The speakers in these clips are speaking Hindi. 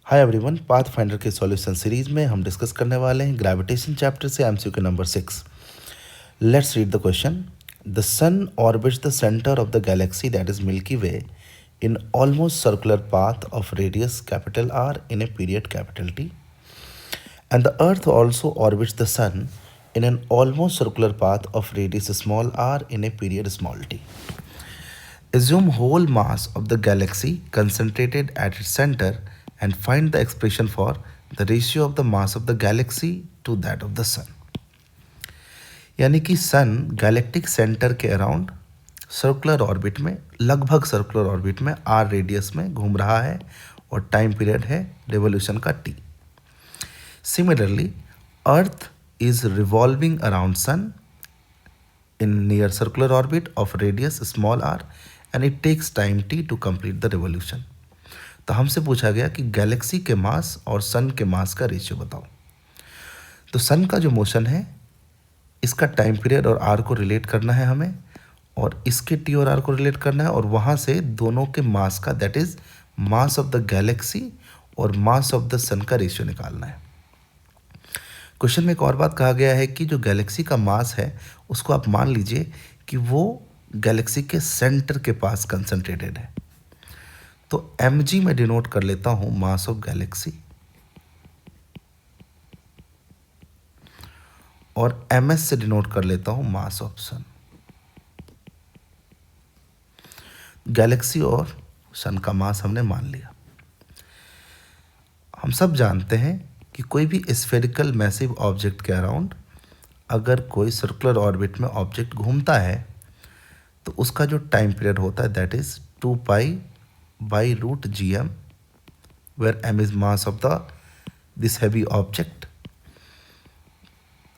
हाय एवरीवन, पाथ फाइंडर के सॉल्यूशन सीरीज में हम डिस्कस करने वाले हैं ग्रेविटेशन चैप्टर से MCQ number 6। Let's read the question. The sun orbits the centre of the galaxy that is Milky Way in almost circular path of radius capital R in a period capital T, and the earth also orbits the sun in an almost circular path of radius small r in a period small t. Assume whole mass of the galaxy concentrated at its center and find the expression for the ratio of the mass of the galaxy to that of the sun. यानी कि सन गैलेक्टिक सेंटर के अराउंड सर्कुलर ऑर्बिट में, लगभग सर्कुलर ऑर्बिट में आर रेडियस में घूम रहा है और टाइम पीरियड है रेवोल्यूशन का T. Similarly earth is revolving around sun in near circular orbit of radius small r and it takes time t to complete the revolution. तो हमसे पूछा गया कि गैलेक्सी के मास और सन के मास का रेशियो बताओ. तो सन का जो मोशन है इसका टाइम पीरियड और आर को रिलेट करना है हमें, और इसके टी और आर को रिलेट करना है, और वहाँ से दोनों के मास का, that is mass of the Galaxy और मास ऑफ द सन का रेशियो निकालना है. क्वेश्चन में एक और बात कहा गया है कि जो गैलेक्सी का मास है उसको आप मान लीजिए कि वो गैलेक्सी के सेंटर के पास कंसंट्रेटेड है. तो mg में डिनोट कर लेता हूं मास ऑफ गैलेक्सी, और ms से डिनोट कर लेता हूं मास ऑफ सन. गैलेक्सी और सन का मास हमने मान लिया. हम सब जानते हैं कि कोई भी स्फेरिकल मैसिव ऑब्जेक्ट के अराउंड अगर कोई सर्कुलर ऑर्बिट में ऑब्जेक्ट घूमता है तो उसका जो टाइम पीरियड होता है that is 2π/√gm, where m is mass of the this heavy object.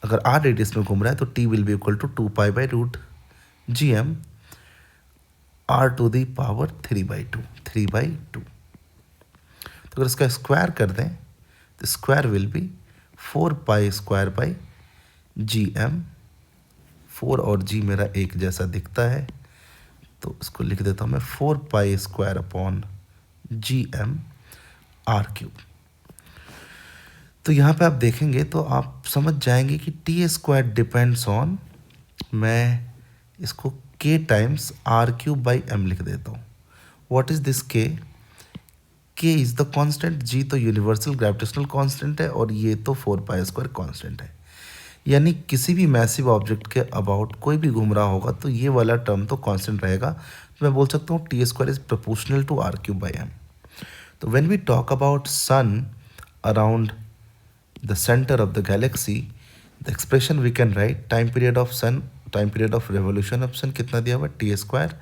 अगर r रेडियस में घूम रहा है तो t will be equal to 2π/√gm r⁻³ 3/2. तो अगर इसका स्क्वायर कर दें तो स्क्वायर विल बी 4π² / gm. 4 और g मेरा एक जैसा दिखता है तो इसको लिख देता हूँ मैं 4π² r³. तो यहाँ पे आप देखेंगे तो आप समझ जाएंगे कि t² डिपेंड्स ऑन, मैं इसको k टाइम्स r³/m लिख देता हूँ. What is this k? k is the constant, g तो यूनिवर्सल ग्रेविटेशनल कांस्टेंट है और ये तो 4π² कांस्टेंट है. यानी किसी भी मैसिव ऑब्जेक्ट के अबाउट कोई भी घूम रहा होगा तो ये वाला टर्म तो कांस्टेंट रहेगा. तो मैं बोल सकता हूँ t² is proportional to r³/m. तो when we talk about sun around the centre of the galaxy, the expression we can write time period of sun, time period of revolution of sun कितना दिया हुआ t²,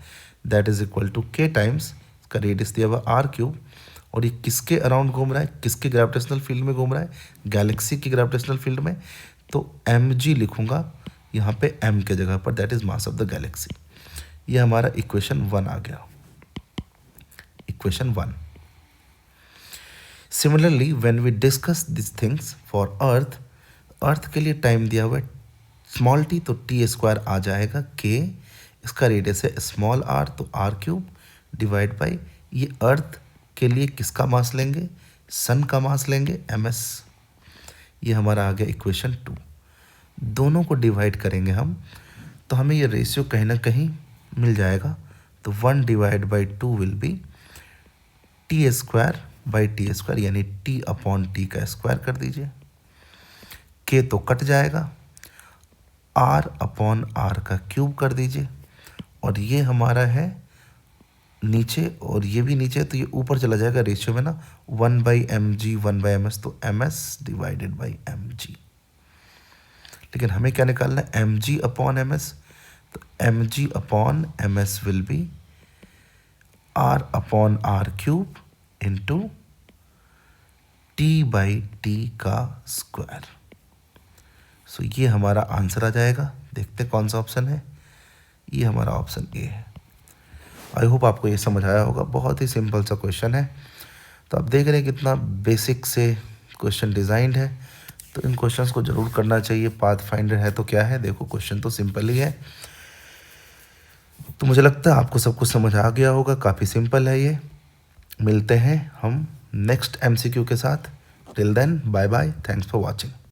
that is equal to k times इसका रेडियस दिया हुआ r³. और ये किसके अराउंड घूम रहा है, किसके ग्रेविटेशनल फील्ड में घूम रहा है, गैलेक्सी की ग्रेविटेशनल फील्ड में. तो mg लिखूंगा यहाँ पे m के जगह पर, that is mass of the galaxy. ये हमारा इक्वेशन 1 आ गया, equation 1. Similarly when we discuss this things for earth, earth के लिए टाइम दिया हुआ है स्मॉल t, तो t² आ जाएगा k, इसका रेडियस है स्मॉल r तो r³ डिवाइड बाई ये अर्थ के लिए किसका मास लेंगे, सन का मास लेंगे ms. ये हमारा आ गया इक्वेशन 2. दोनों को डिवाइड करेंगे हम तो हमें ये रेशियो कहीं ना कहीं मिल जाएगा. तो 1/2 विल बी t²/t², यानी t/t का स्क्वायर कर दीजिए. k तो कट जाएगा, r/r का क्यूब कर दीजिए, और ये हमारा है नीचे और ये भी नीचे तो ये ऊपर चला जाएगा रेशियो में ना, 1/mg 1/ms, तो ms डिवाइडेड बाई mg. लेकिन हमें क्या निकालना है, mg/ms. तो mg/ms will be r/r³ into t/t का स्क्वायर. सो ये हमारा आंसर आ जाएगा. देखते कौन सा ऑप्शन है, ये हमारा ऑप्शन ए है. आई होप आपको ये समझ आया होगा. बहुत ही सिंपल सा क्वेश्चन है. तो आप देख रहे हैं कितना बेसिक से क्वेश्चन डिज़ाइंड है. तो इन क्वेश्चंस को ज़रूर करना चाहिए. पाथ फाइंडर है तो क्या है, देखो क्वेश्चन तो सिंपल ही है. तो मुझे लगता है आपको सब कुछ समझ आ गया होगा. काफ़ी सिंपल है ये. मिलते हैं हम नेक्स्ट एमसीक्यू के साथ। Till then bye bye, thanks for watching.